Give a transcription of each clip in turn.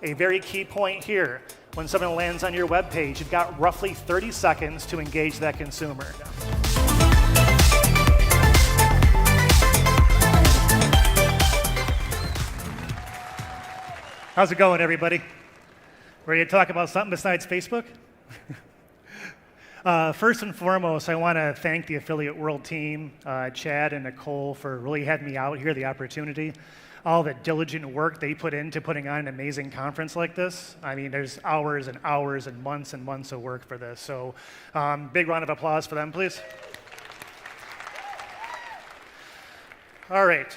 A very key point here, when someone lands on your web page, you've got roughly 30 seconds to engage that consumer. How's it going, everybody? Ready to talk about something besides Facebook? First and foremost, I want to thank the Affiliate World team, Chad and Nicole, for really having me out here, the opportunity. All the diligent work they put into putting on an amazing conference like this. I mean, there's hours and hours and months of work for this. So big round of applause for them, please. All right.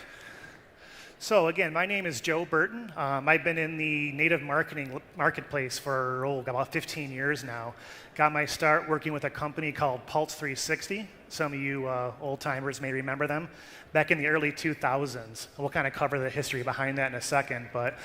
So again, my name is Joe Burton. I've been in the native marketing marketplace for about 15 years now. Got my start working with a company called Pulse 360. Some of you old timers may remember them. Back in the early 2000s. We'll kind of cover the history behind that in a second. But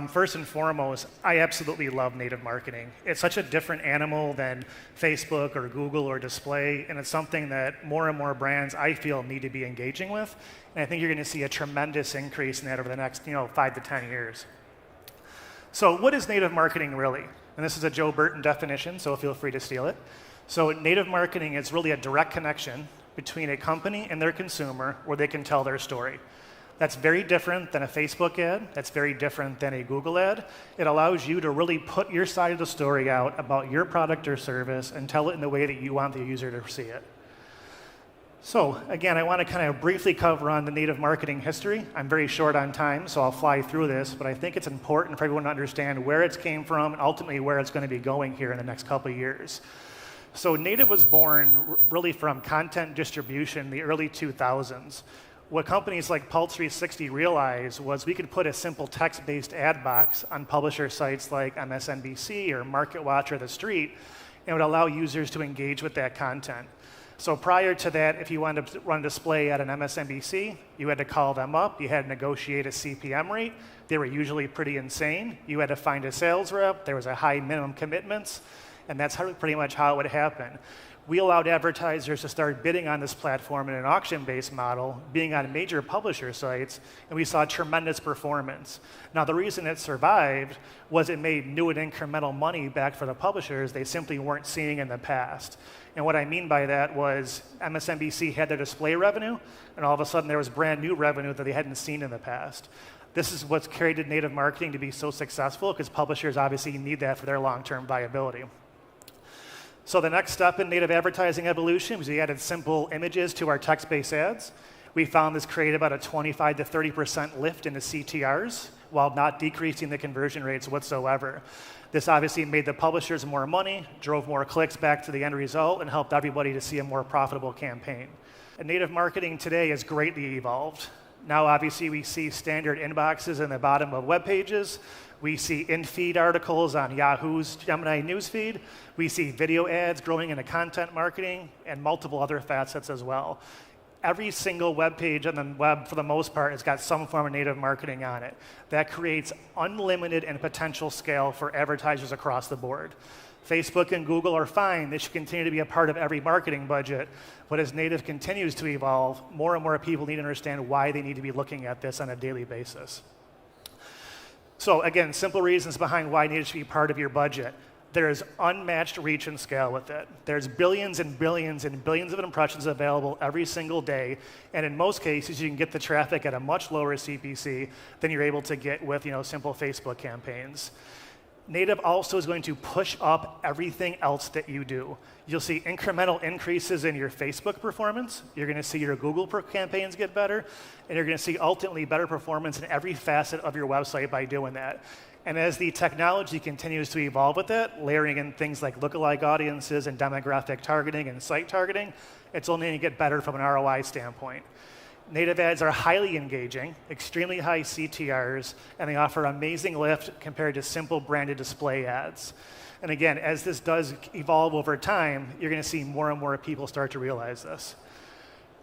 first and foremost, I absolutely love native marketing. It's such a different animal than Facebook or Google or display, and it's something that more and more brands, I feel, need to be engaging with. And I think you're going to see a tremendous increase in that over the next 5 to 10 years. So what is native marketing really? And this is a Joe Burton definition, so feel free to steal it. So native marketing is really a direct connection between a company and their consumer where they can tell their story. That's very different than a Facebook ad. That's very different than a Google ad. It allows you to really put your side of the story out about your product or service and tell it in the way that you want the user to see it. So again, I want to kind of briefly cover on the native marketing history. I'm very short on time, so I'll fly through this, but I think it's important for everyone to understand where it came from and ultimately where it's going to be going here in the next couple of years. So native was born really from content distribution in the early 2000s. What companies like Pulse 360 realized was we could put a simple text-based ad box on publisher sites like MSNBC or MarketWatch or The Street, and it would allow users to engage with that content. So prior to that, if you wanted to run a display at an MSNBC, you had to call them up, you had to negotiate a CPM rate. They were usually pretty insane. You had to find a sales rep, there was a high minimum commitments, and that's pretty much how it would happen. We allowed advertisers to start bidding on this platform in an auction-based model, being on major publisher sites, and we saw tremendous performance. Now, the reason it survived was it made new and incremental money back for the publishers they simply weren't seeing in the past. And what I mean by that was MSNBC had their display revenue, and all of a sudden there was brand new revenue that they hadn't seen in the past. This is what's created native marketing to be so successful, because publishers obviously need that for their long-term viability. So the next step in native advertising evolution was we added simple images to our text-based ads. We found this created about a 25 to 30% lift in the CTRs while not decreasing the conversion rates whatsoever. This obviously made the publishers more money, drove more clicks back to the end result, and helped everybody to see a more profitable campaign. And native marketing today has greatly evolved. Now obviously we see standard inboxes in the bottom of web pages. We see in-feed articles on Yahoo's Gemini newsfeed. We see video ads growing into content marketing and multiple other facets as well. Every single web page on the web, for the most part, has got some form of native marketing on it. That creates unlimited and potential scale for advertisers across the board. Facebook and Google are fine. They should continue to be a part of every marketing budget. But as native continues to evolve, more and more people need to understand why they need to be looking at this on a daily basis. So again, simple reasons behind why native should be part of your budget. There's unmatched reach and scale with it. There's billions and billions and billions of impressions available every single day. And in most cases, you can get the traffic at a much lower CPC than you're able to get with simple Facebook campaigns. Native also is going to push up everything else that you do. You'll see incremental increases in your Facebook performance. You're going to see your Google campaigns get better. And you're going to see ultimately better performance in every facet of your website by doing that. And as the technology continues to evolve with it, layering in things like lookalike audiences and demographic targeting and site targeting, it's only going to get better from an ROI standpoint. Native ads are highly engaging, extremely high CTRs, and they offer amazing lift compared to simple branded display ads. And again, as this does evolve over time, you're going to see more and more people start to realize this.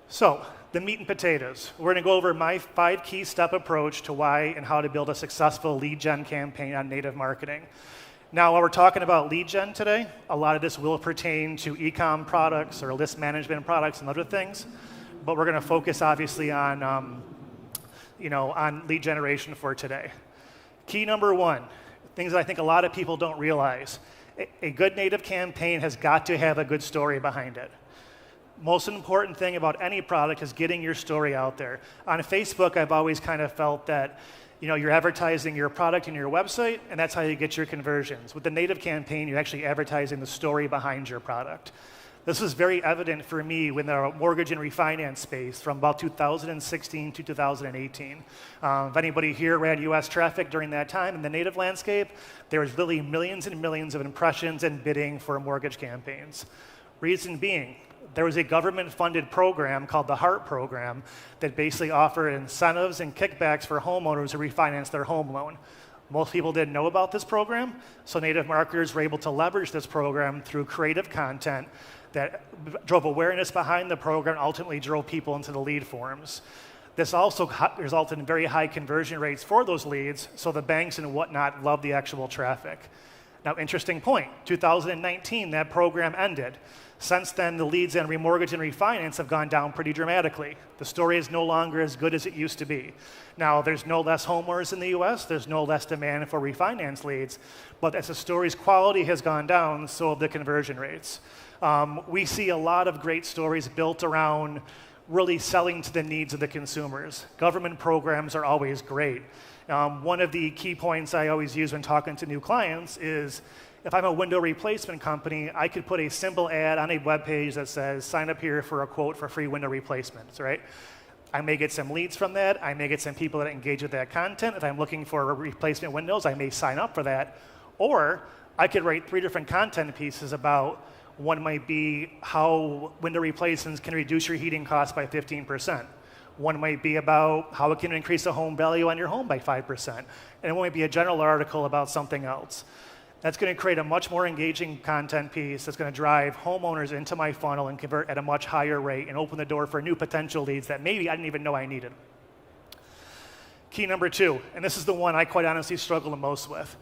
So, the meat and potatoes. We're going to go over my 5 key step approach to why and how to build a successful lead gen campaign on native marketing. Now, while we're talking about lead gen today, a lot of this will pertain to e-com products or list management products and other things. But we're going to focus obviously on, on lead generation for today. Key number 1, things that I think a lot of people don't realize. A good native campaign has got to have a good story behind it. Most important thing about any product is getting your story out there. On Facebook, I've always kind of felt that you're advertising your product and your website, and that's how you get your conversions. With the native campaign, you're actually advertising the story behind your product. This was very evident for me when the mortgage and refinance space from about 2016 to 2018. If anybody here ran US traffic during that time in the native landscape, there was really millions and millions of impressions and bidding for mortgage campaigns. Reason being, there was a government-funded program called the HEART program that basically offered incentives and kickbacks for homeowners to refinance their home loan. Most people didn't know about this program, so native marketers were able to leverage this program through creative content that drove awareness behind the program and ultimately drove people into the lead forms. This also resulted in very high conversion rates for those leads, so the banks and whatnot loved the actual traffic. Now, interesting point, 2019, that program ended. Since then, the leads and remortgage and refinance have gone down pretty dramatically. The story is no longer as good as it used to be. Now, there's no less homeowners in the US, there's no less demand for refinance leads, but as the story's quality has gone down, so have the conversion rates. We see a lot of great stories built around really selling to the needs of the consumers. Government programs are always great. One of the key points I always use when talking to new clients is, if I'm a window replacement company, I could put a simple ad on a web page that says, sign up here for a quote for free window replacements, right? I may get some leads from that. I may get some people that engage with that content. If I'm looking for replacement windows, I may sign up for that. Or I could write 3 different content pieces about, one might be how window replacements can reduce your heating costs by 15%. One might be about how it can increase the home value on your home by 5%. And one might be a general article about something else. That's going to create a much more engaging content piece that's going to drive homeowners into my funnel and convert at a much higher rate and open the door for new potential leads that maybe I didn't even know I needed. Key number 2, and this is the one I quite honestly struggle the most with,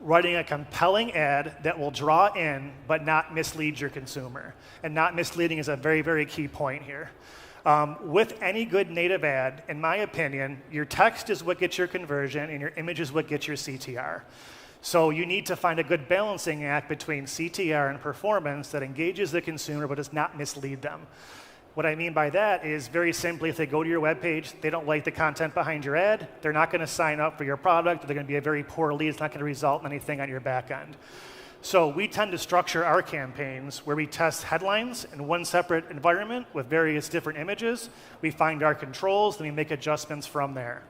writing a compelling ad that will draw in but not mislead your consumer. And not misleading is a very, very key point here. With any good native ad, in my opinion, your text is what gets your conversion and your image is what gets your CTR. So you need to find a good balancing act between CTR and performance that engages the consumer but does not mislead them. What I mean by that is, very simply, if they go to your webpage, they don't like the content behind your ad, they're not going to sign up for your product, they're going to be a very poor lead, it's not going to result in anything on your back end. So we tend to structure our campaigns where we test headlines in one separate environment with various different images. We find our controls, then we make adjustments from there.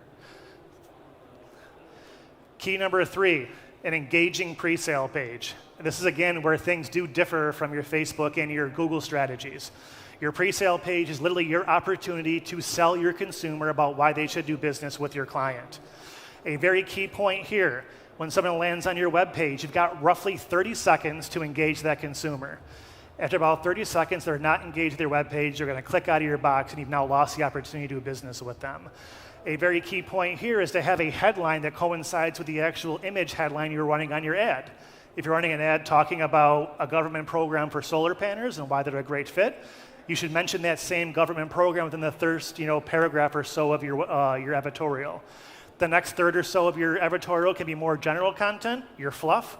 Key number 3, an engaging pre-sale page. And this is, again, where things do differ from your Facebook and your Google strategies. Your pre-sale page is literally your opportunity to sell your consumer about why they should do business with your client. A very key point here, when someone lands on your web page, you've got roughly 30 seconds to engage that consumer. After about 30 seconds, they're not engaged with your web page, they're going to click out of your box, and you've now lost the opportunity to do business with them. A very key point here is to have a headline that coincides with the actual image headline you're running on your ad. If you're running an ad talking about a government program for solar panels and why they're a great fit, you should mention that same government program within the first paragraph or so of your editorial. The next third or so of your editorial can be more general content, your fluff,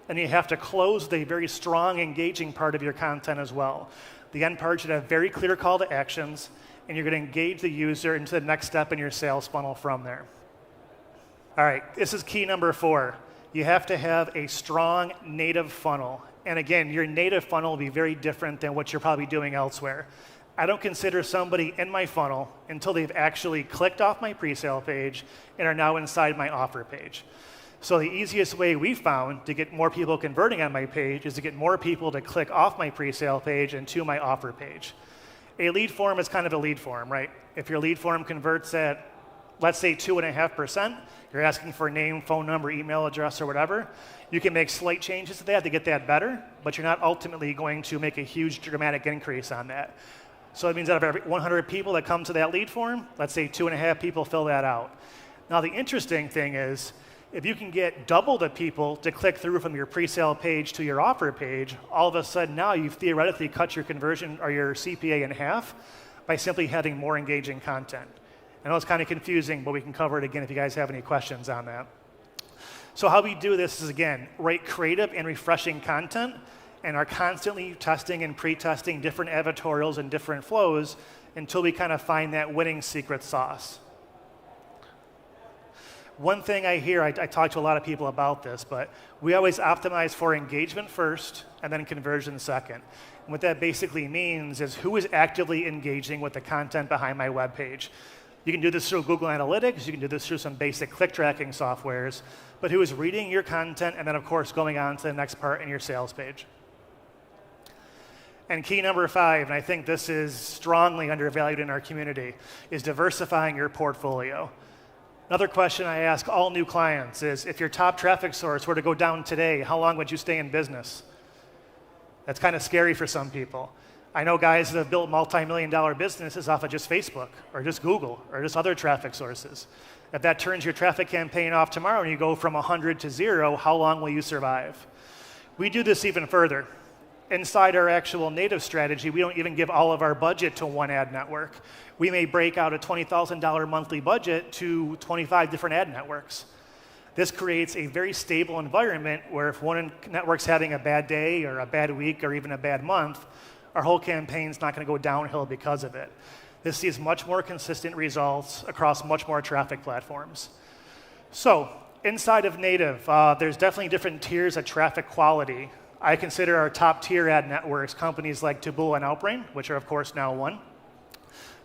and you have to close the very strong, engaging part of your content as well. The end part should have very clear call to actions, and you're going to engage the user into the next step in your sales funnel from there. All right, this is key number 4. You have to have a strong native funnel. And again, your native funnel will be very different than what you're probably doing elsewhere. I don't consider somebody in my funnel until they've actually clicked off my pre-sale page and are now inside my offer page. So the easiest way we found to get more people converting on my page is to get more people to click off my pre-sale page and to my offer page. A lead form is kind of a lead form, right? If your lead form converts at, let's say, 2.5%, you're asking for a name, phone number, email address, or whatever, you can make slight changes to that to get that better, but you're not ultimately going to make a huge dramatic increase on that. So that means out of every 100 people that come to that lead form, let's say 2.5 people fill that out. Now the interesting thing is, if you can get double the people to click through from your pre-sale page to your offer page, all of a sudden now you've theoretically cut your conversion or your CPA in half by simply having more engaging content. I know it's kind of confusing, but we can cover it again if you guys have any questions on that. So how we do this is, again, write creative and refreshing content and are constantly testing and pre-testing different advertorials and different flows until we kind of find that winning secret sauce. One thing I hear, I talk to a lot of people about this, but we always optimize for engagement first and then conversion second. And what that basically means is who is actively engaging with the content behind my web page. You can do this through Google Analytics, you can do this through some basic click tracking softwares, but who is reading your content and then of course going on to the next part in your sales page. And key number 5, and I think this is strongly undervalued in our community, is diversifying your portfolio. Another question I ask all new clients is, if your top traffic source were to go down today, how long would you stay in business? That's kind of scary for some people. I know guys that have built multi-million-dollar businesses off of just Facebook or just Google or just other traffic sources. If that turns your traffic campaign off tomorrow and you go from 100 to 0, how long will you survive? We do this even further. Inside our actual native strategy, we don't even give all of our budget to one ad network. We may break out a $20,000 monthly budget to 25 different ad networks. This creates a very stable environment where if one network's having a bad day or a bad week or even a bad month, our whole campaign's not going to go downhill because of it. This sees much more consistent results across much more traffic platforms. So inside of native, there's definitely different tiers of traffic quality. I consider our top tier ad networks companies like Taboola and Outbrain, which are of course now one.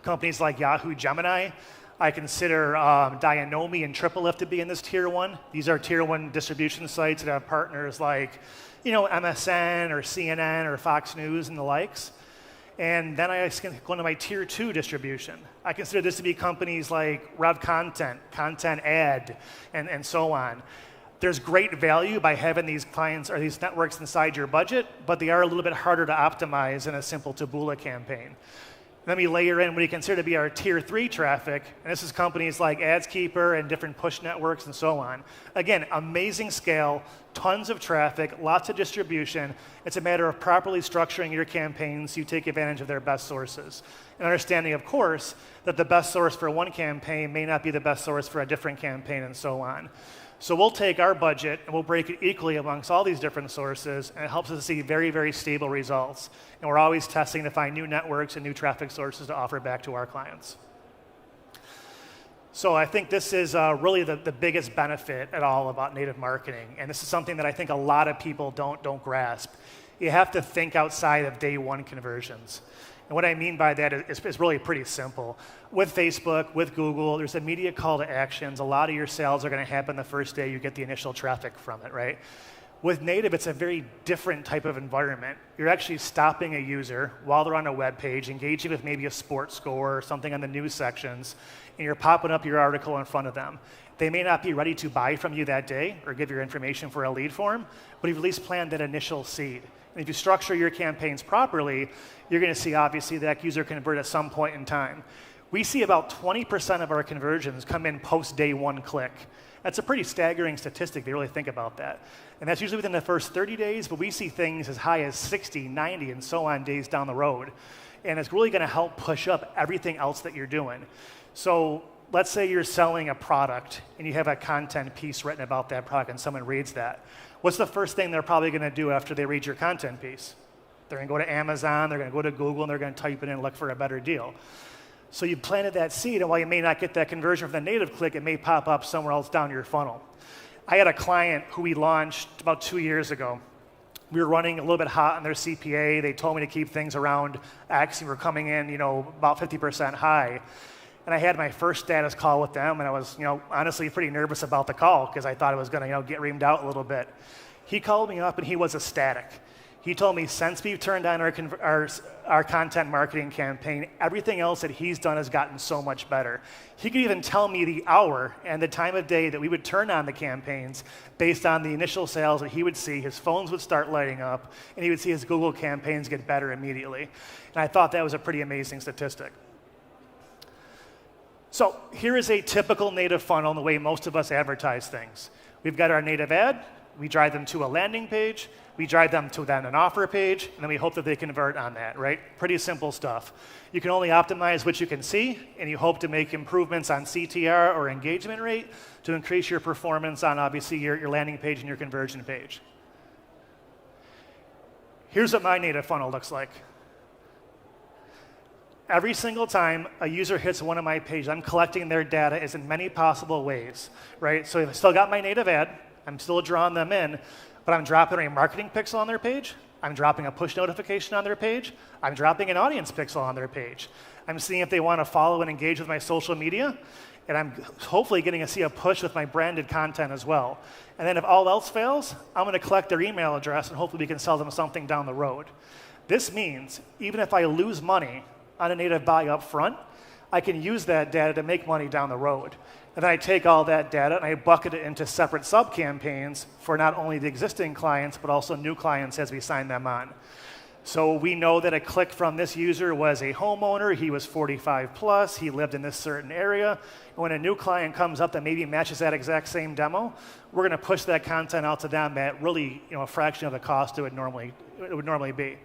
Companies like Yahoo, Gemini. I consider Dianomi and TripleLift to be in this tier 1. These are tier 1 distribution sites that have partners like, MSN or CNN or Fox News and the likes. And then I go into my tier 2 distribution. I consider this to be companies like Rev Content, Content Ad, and so on. There's great value by having these clients or these networks inside your budget, but they are a little bit harder to optimize in a simple Taboola campaign. Let me layer in what you consider to be our tier 3 traffic, and this is companies like AdsKeeper and different push networks and so on. Again, amazing scale, tons of traffic, lots of distribution. It's a matter of properly structuring your campaigns so you take advantage of their best sources. And understanding, of course, that the best source for one campaign may not be the best source for a different campaign and so on. So we'll take our budget and we'll break it equally amongst all these different sources, and it helps us to see very, very stable results. And we're always testing to find new networks and new traffic sources to offer back to our clients. So I think this is really the biggest benefit at all about native marketing. And this is something that I think a lot of people don't grasp. You have to think outside of day 1 conversions. And what I mean by that is really pretty simple. With Facebook, with Google, there's a media call to actions. A lot of your sales are going to happen the first day you get the initial traffic from it, right? With native, it's a very different type of environment. You're actually stopping a user while they're on a web page, engaging with maybe a sports score or something on the news sections, and you're popping up your article in front of them. They may not be ready to buy from you that day or give your information for a lead form, but you've at least planned that initial seed. And if you structure your campaigns properly, you're going to see, obviously, that user convert at some point in time. We see about 20% of our conversions come in post day 1 click. That's a pretty staggering statistic if you really think about that. And that's usually within the first 30 days, but we see things as high as 60, 90, and so on days down the road. And it's really going to help push up everything else that you're doing. So let's say you're selling a product and you have a content piece written about that product and someone reads that. What's the first thing they're probably going to do after they read your content piece? They're going to go to Amazon, they're going to go to Google, and they're going to type it in and look for a better deal. So you planted that seed, and while you may not get that conversion from the native click, it may pop up somewhere else down your funnel. I had a client who we launched about 2 years ago. We were running a little bit hot on their CPA. They told me to keep things around X, and we were coming in, about 50% high. And I had my first status call with them, and I was, honestly pretty nervous about the call because I thought it was going to, get reamed out a little bit. He called me up, and he was ecstatic. He told me since we've turned on our content marketing campaign, everything else that he's done has gotten so much better. He could even tell me the hour and the time of day that we would turn on the campaigns based on the initial sales that he would see. His phones would start lighting up, and he would see his Google campaigns get better immediately. And I thought that was a pretty amazing statistic. So here is a typical native funnel in the way most of us advertise things. We've got our native ad. We drive them to a landing page. We drive them to then an offer page, and then we hope that they convert on that, right? Pretty simple stuff. You can only optimize what you can see, and you hope to make improvements on CTR or engagement rate to increase your performance on, obviously, your landing page and your conversion page. Here's what my native funnel looks like. Every single time a user hits one of my pages, I'm collecting their data as in many possible ways, right? So I've still got my native ad, I'm still drawing them in, but I'm dropping a marketing pixel on their page, I'm dropping a push notification on their page, I'm dropping an audience pixel on their page. I'm seeing if they want to follow and engage with my social media, and I'm hopefully getting to see a push with my branded content as well. And then if all else fails, I'm going to collect their email address, and hopefully we can sell them something down the road. This means even if I lose money on a native buy up front, I can use that data to make money down the road. And then I take all that data and I bucket it into separate sub-campaigns for not only the existing clients, but also new clients as we sign them on. So we know that a click from this user was a homeowner, he was 45 plus, he lived in this certain area. And when a new client comes up that maybe matches that exact same demo, we're going to push that content out to them at really, a fraction of the cost it would normally be.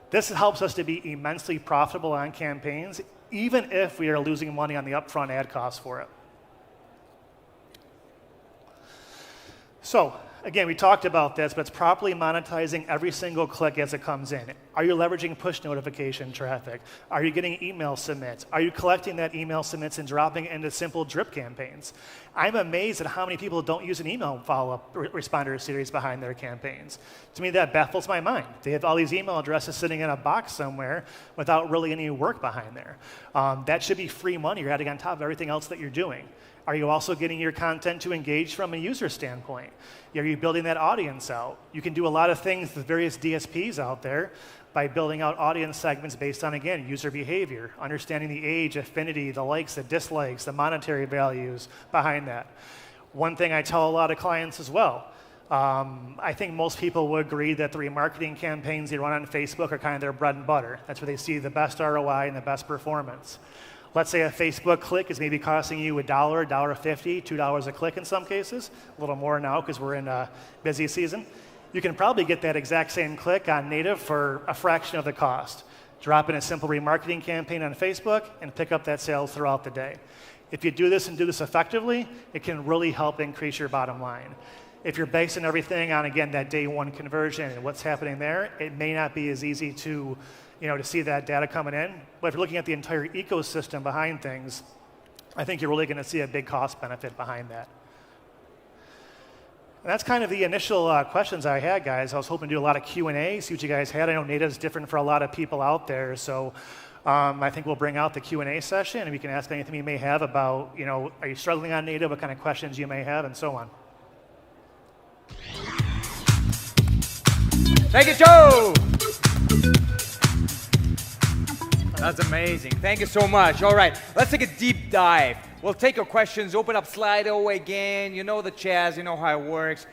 This helps us to be immensely profitable on campaigns, even if we are losing money on the upfront ad costs for it. So, again, we talked about this, but it's properly monetizing every single click as it comes in. Are you leveraging push notification traffic? Are you getting email submits? Are you collecting that email submits and dropping it into simple drip campaigns? I'm amazed at how many people don't use an email follow-up responder series behind their campaigns. To me, that baffles my mind. They have all these email addresses sitting in a box somewhere without really any work behind there. That should be free money you're adding on top of everything else that you're doing. Are you also getting your content to engage from a user standpoint? Are you building that audience out? You can do a lot of things with various DSPs out there by building out audience segments based on, again, user behavior, understanding the age, affinity, the likes, the dislikes, the monetary values behind that. One thing I tell a lot of clients as well, I think most people would agree that the remarketing campaigns they run on Facebook are kind of their bread and butter. That's where they see the best ROI and the best performance. Let's say a Facebook click is maybe costing you $1, $1.50, $2 a click in some cases, a little more now because we're in a busy season. You can probably get that exact same click on native for a fraction of the cost. Drop in a simple remarketing campaign on Facebook and pick up that sales throughout the day. If you do this and do this effectively, it can really help increase your bottom line. If you're basing everything on, again, that day one conversion and what's happening there, it may not be as easy to see that data coming in. But if you're looking at the entire ecosystem behind things, I think you're really going to see a big cost benefit behind that. And that's kind of the initial questions I had, guys. I was hoping to do a lot of Q&A, see what you guys had. I know native's different for a lot of people out there, so I think we'll bring out the Q&A session, and we can ask anything you may have about, are you struggling on native, what kind of questions you may have, and so on. Thank you, Joe! That's amazing. Thank you so much. All right, let's take a deep dive. We'll take your questions, open up Slido again. You know the chaz, you know how it works.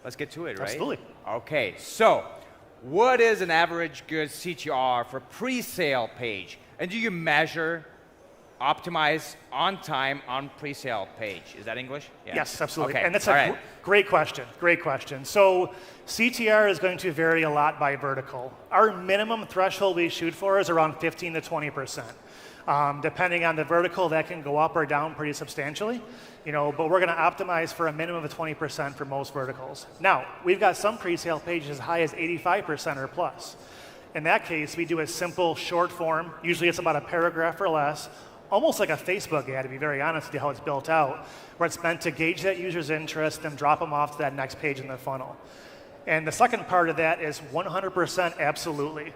Let's get to it, right? Absolutely. Okay, so what is an average good CTR for pre-sale page? And do you measure, optimize on time on pre-sale page? Is that English? Yeah. Yes, absolutely. Okay. And that's a great question. Great question. So CTR is going to vary a lot by vertical. Our minimum threshold we shoot for is around 15 to 20%. Depending on the vertical, that can go up or down pretty substantially. But we're going to optimize for a minimum of 20% for most verticals. Now, we've got some pre-sale pages as high as 85% or plus. In that case, we do a simple short form. Usually it's about a paragraph or less, almost like a Facebook ad, to be very honest with you, how it's built out, where it's meant to gauge that user's interest and drop them off to that next page in the funnel. And the second part of that is 100% absolutely.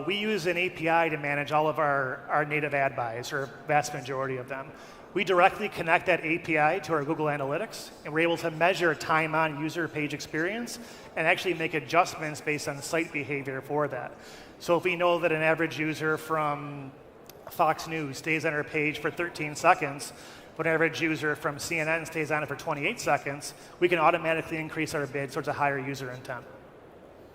We use an API to manage all of our native ad buys, or vast majority of them. We directly connect that API to our Google Analytics, and we're able to measure time on user page experience and actually make adjustments based on site behavior for that. So if we know that an average user from Fox News stays on our page for 13 seconds, but an average user from CNN stays on it for 28 seconds, we can automatically increase our bid towards a higher user intent.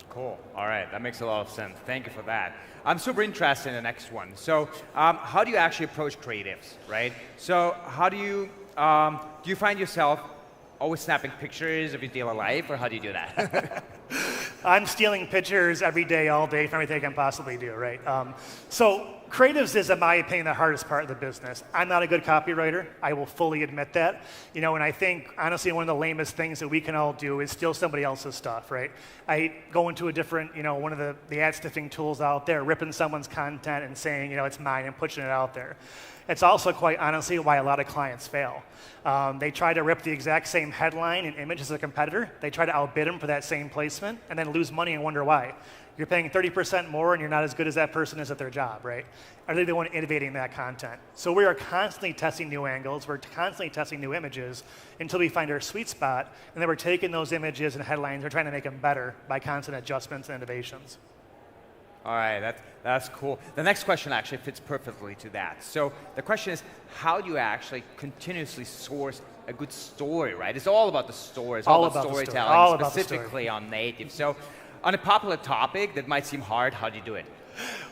Cool. All right, that makes a lot of sense. Thank you for that. I'm super interested in the next one. So how do you actually approach creatives, right? So how do you find yourself always snapping pictures of your daily life, or how do you do that? I'm stealing pictures every day, all day, from everything I can possibly do, right? So Creatives is, in my opinion, the hardest part of the business. I'm not a good copywriter. I will fully admit that. And I think, honestly, one of the lamest things that we can all do is steal somebody else's stuff, right? I go into a different, one of the ad stiffing tools out there, ripping someone's content and saying, it's mine and pushing it out there. It's also, quite honestly, why a lot of clients fail. They try to rip the exact same headline and image as a competitor. They try to outbid them for that same placement and then lose money and wonder why. You're paying 30% more and you're not as good as that person is at their job, right? Are they the one innovating that content? So we are constantly testing new angles. We're constantly testing new images until we find our sweet spot. And then we're taking those images and headlines and trying to make them better by constant adjustments and innovations. All right, that's cool. The next question actually fits perfectly to that. So the question is, how do you actually continuously source a good story, right? It's all about the story. It's all about storytelling, specifically on native. So on a popular topic that might seem hard, how do you do it?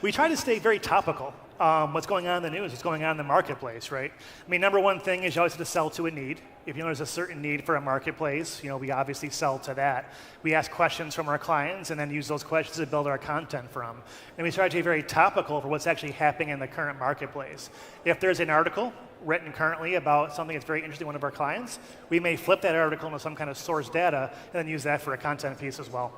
We try to stay very topical. What's going on in the news, what's going on in the marketplace, right? I mean, number one thing is you always have to sell to a need. If there's a certain need for a marketplace, we obviously sell to that. We ask questions from our clients and then use those questions to build our content from. And we try to be very topical for what's actually happening in the current marketplace. If there's an article written currently about something that's very interesting to one of our clients, we may flip that article into some kind of source data and then use that for a content piece as well.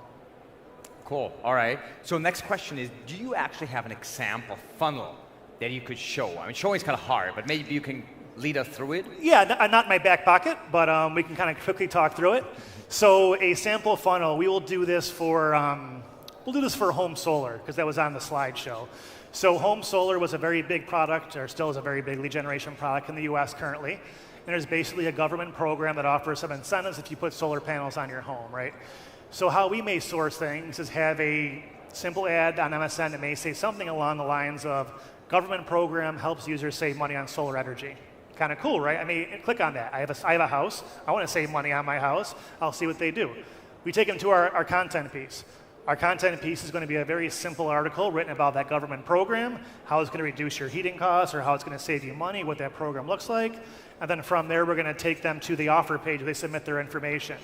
Cool. All right. So next question is, do you actually have an example funnel that you could show? I mean, showing is kind of hard, but maybe you can lead us through it? Yeah, not in my back pocket, but we can kind of quickly talk through it. So a sample funnel, we will do this for home solar, because that was on the slideshow. So home solar was a very big product, or still is a very big lead generation product in the US currently. And there's basically a government program that offers some incentives if you put solar panels on your home, right? So how we may source things is have a simple ad on MSN that may say something along the lines of, government program helps users save money on solar energy. Kind of cool, right? I mean, click on that. I have a house. I want to save money on my house. I'll see what they do. We take them to our content piece. Our content piece is going to be a very simple article written about that government program, how it's going to reduce your heating costs or how it's going to save you money, what that program looks like. And then from there, we're going to take them to the offer page where they submit their information.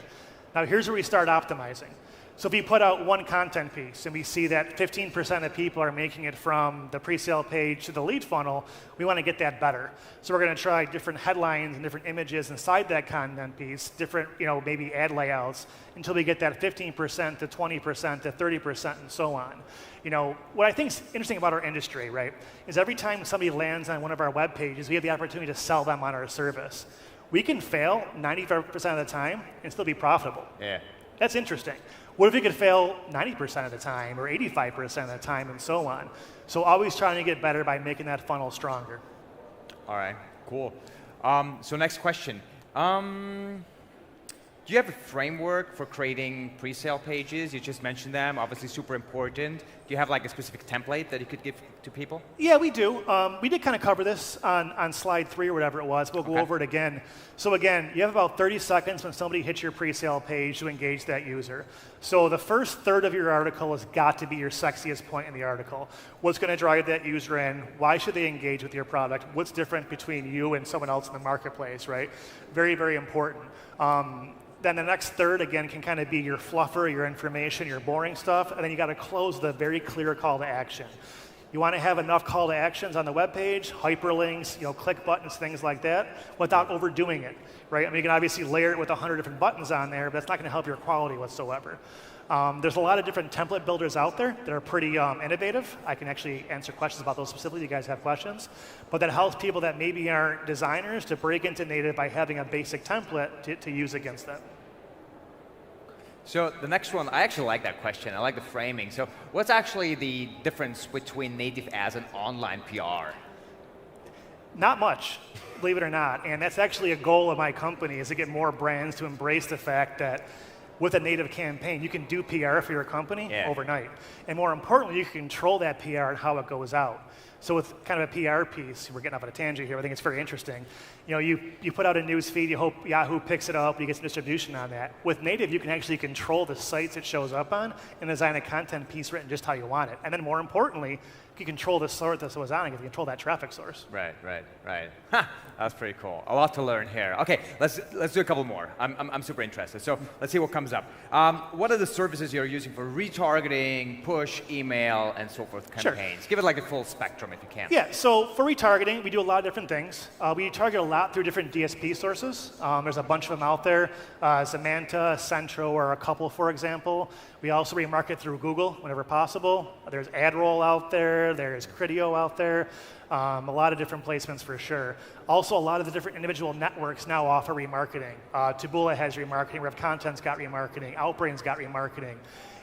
Now, here's where we start optimizing. So if we put out one content piece and we see that 15% of people are making it from the pre-sale page to the lead funnel, we want to get that better. So we're going to try different headlines and different images inside that content piece, different, maybe ad layouts, until we get that 15% to 20% to 30% and so on. What I think is interesting about our industry, right, is every time somebody lands on one of our web pages, we have the opportunity to sell them on our service. We can fail 95% of the time and still be profitable. Yeah. That's interesting. What if we could fail 90% of the time or 85% of the time and so on? So always trying to get better by making that funnel stronger. All right, cool. So next question. Do you have a framework for creating pre-sale pages? You just mentioned them, obviously super important. Do you have like a specific template that you could give to people? Yeah, we do. We did kind of cover this on slide 3 or whatever it was. We'll go over it again. So again, you have about 30 seconds when somebody hits your pre-sale page to engage that user. So the first third of your article has got to be your sexiest point in the article. What's going to drive that user in? Why should they engage with your product? What's different between you and someone else in the marketplace, right? Very, very important. Then the next third, again, can kind of be your fluffer, your information, your boring stuff, and then you got to close the very clear call to action. You want to have enough call to actions on the web page, hyperlinks, click buttons, things like that, without overdoing it, right? I mean, you can obviously layer it with 100 different buttons on there, but that's not going to help your quality whatsoever. There's a lot of different template builders out there that are pretty innovative. I can actually answer questions about those specifically. You guys have questions. But that helps people that maybe aren't designers to break into native by having a basic template to use against them. So the next one, I actually like that question. I like the framing. So what's actually the difference between native ads and online PR? Not much, believe it or not. And that's actually a goal of my company, is to get more brands to embrace the fact that with a native campaign, you can do PR for your company overnight. And more importantly, you can control that PR and how it goes out. So with kind of a PR piece, we're getting off on a tangent here, I think it's very interesting. You put out a news feed, you hope Yahoo picks it up, you get some distribution on that. With native, you can actually control the sites it shows up on and design a content piece written just how you want it. And then more importantly, you control the sort that was on it, you can control that traffic source. Right. That's pretty cool. A lot to learn here. Okay, let's do a couple more. I'm super interested. So let's see what comes up. What are the services you're using for retargeting, push, email, and so forth campaigns? Sure. Give it like a full spectrum them if you can. Yeah, so for retargeting, we do a lot of different things. We target a lot through different DSP sources. There's a bunch of them out there. Zamanta, Centro are a couple, for example. We also remarket through Google whenever possible. There's AdRoll out there. There's Criteo out there. A lot of different placements for sure. Also, a lot of the different individual networks now offer remarketing. Taboola has remarketing. Rev Content's got remarketing. Outbrain's got remarketing.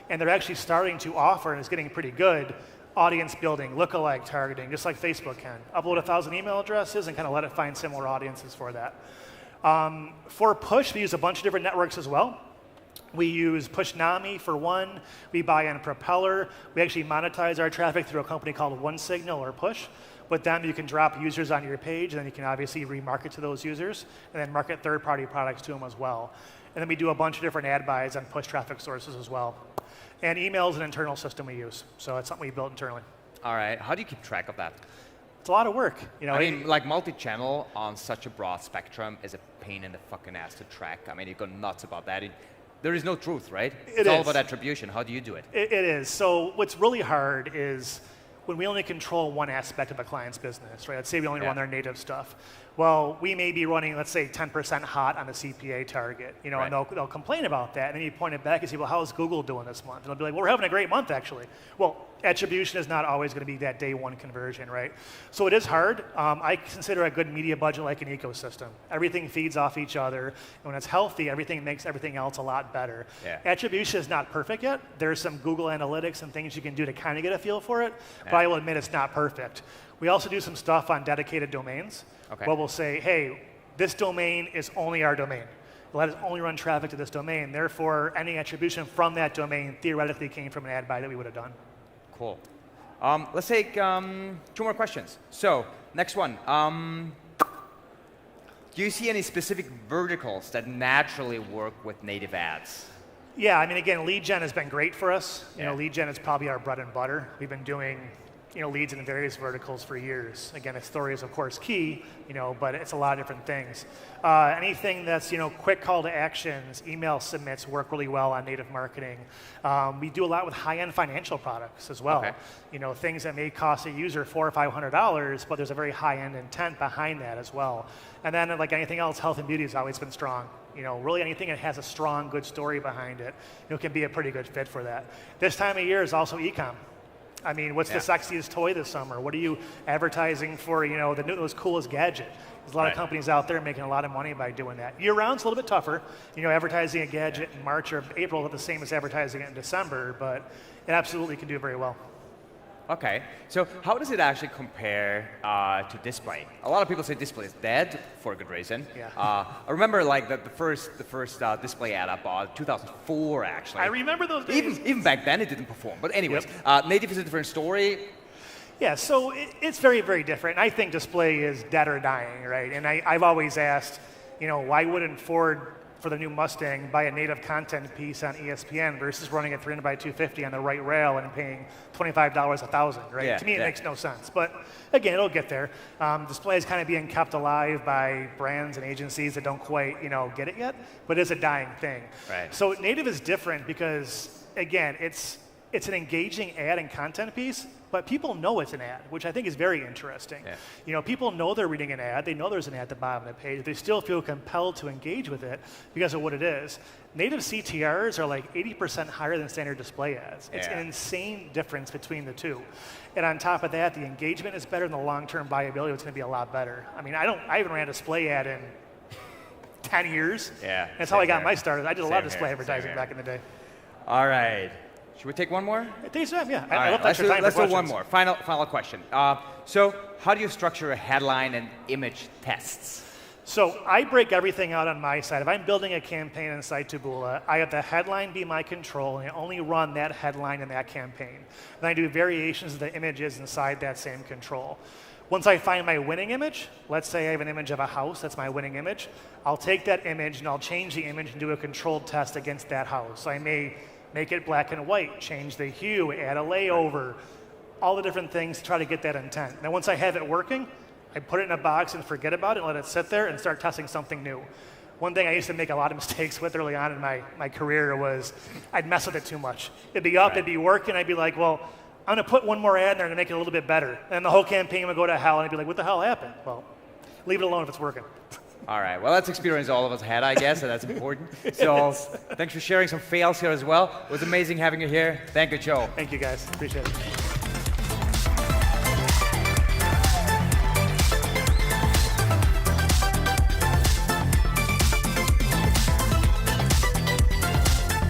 And they're actually starting to offer, and it's getting pretty good, audience building, lookalike targeting, just like Facebook can. Upload 1,000 email addresses and kind of let it find similar audiences for that. For push, we use a bunch of different networks as well. We use Pushnami for one. We buy in Propeller. We actually monetize our traffic through a company called OneSignal or Push. With them, you can drop users on your page, and then you can obviously remarket to those users, and then market third-party products to them as well. And then we do a bunch of different ad buys on push traffic sources as well. And email is an internal system we use, so it's something we built internally. All right. How do you keep track of that? It's a lot of work. I mean, like multi-channel on such a broad spectrum is a pain in the fucking ass to track. I mean, you go nuts about that. There is no truth, right? It's all about attribution. How do you do it? It is. So what's really hard is when we only control one aspect of a client's business, right? Let's say we only run their native stuff. Well, we may be running, let's say, 10% hot on a CPA target, and they'll complain about that. And then you point it back and say, well, how is Google doing this month? And they'll be like, well, we're having a great month, actually. Well, attribution is not always going to be that day one conversion, right? So it is hard. I consider a good media budget like an ecosystem. Everything feeds off each other. And when it's healthy, everything makes everything else a lot better. Yeah. Attribution is not perfect yet. There's some Google Analytics and things you can do to kind of get a feel for it, but I will admit it's not perfect. We also do some stuff on dedicated domains. Where we'll say, hey, this domain is only our domain. Let us only run traffic to this domain. Therefore, any attribution from that domain theoretically came from an ad buy that we would have done. Cool. Let's take 2 more questions. So, next one. Do you see any specific verticals that naturally work with native ads? Yeah, I mean, again, lead gen has been great for us. Lead gen is probably our bread and butter. We've been doing leads in various verticals for years. Again, a story is of course key, but it's a lot of different things. Anything that's quick call to actions, email submits work really well on native marketing. We do a lot with high-end financial products as well. Things that may cost a user $400 or $500, but there's a very high-end intent behind that as well. And then, like anything else, health and beauty has always been strong. Really anything that has a strong, good story behind it, can be a pretty good fit for that. This time of year is also e-com. I mean, what's the sexiest toy this summer? What are you advertising for, the newest, coolest gadget? There's a lot of companies out there making a lot of money by doing that. Year-round's a little bit tougher. Advertising a gadget in March or April is the same as advertising it in December, but it absolutely can do very well. Okay, so how does it actually compare to display? A lot of people say display is dead for a good reason. Yeah. I remember like the first display ad I bought, 2004 actually. I remember those days. Even back then it didn't perform. But anyways, native is a different story. Yeah, so it's very, very different. I think display is dead or dying, right? And I've always asked, why wouldn't Ford, for the new Mustang, buy a native content piece on ESPN versus running it 300 by 250 on the right rail and paying $25 1,000, right? Yeah, to me, it makes no sense. But again, it'll get there. Display is kind of being kept alive by brands and agencies that don't quite, get it yet, but it's a dying thing. Right. So native is different because, again, it's an engaging ad and content piece, but people know it's an ad, which I think is very interesting. Yeah. People know they're reading an ad. They know there's an ad at the bottom of the page. They still feel compelled to engage with it because of what it is. Native CTRs are like 80% higher than standard display ads. It's an insane difference between the two. And on top of that, the engagement is better, and the long-term viability is going to be a lot better. I mean, I haven't ran a display ad in 10 years. Yeah. That's how I got my start. I did a lot of display advertising back in the day. All right. Should we take one more? Take some, yeah. I love extra time. Let's do one more. Final question. So, how do you structure a headline and image tests? So I break everything out on my side. If I'm building a campaign inside Taboola, I have the headline be my control, and I only run that headline in that campaign. Then I do variations of the images inside that same control. Once I find my winning image, let's say I have an image of a house, that's my winning image, I'll take that image and I'll change the image and do a controlled test against that house. So I may make it black and white, change the hue, add a layover, all the different things to try to get that intent. Now once I have it working, I put it in a box and forget about it and let it sit there and start testing something new. One thing I used to make a lot of mistakes with early on in my career was I'd mess with it too much. It'd be up, it'd be working, I'd be like, well, I'm going to put one more ad in there to make it a little bit better. And the whole campaign would go to hell, and I'd be like, what the hell happened? Well, leave it alone if it's working. All right, well, that's experience all of us had, I guess, and that's important. So thanks for sharing some fails here as well. It was amazing having you here. Thank you, Joe. Thank you, guys. Appreciate it.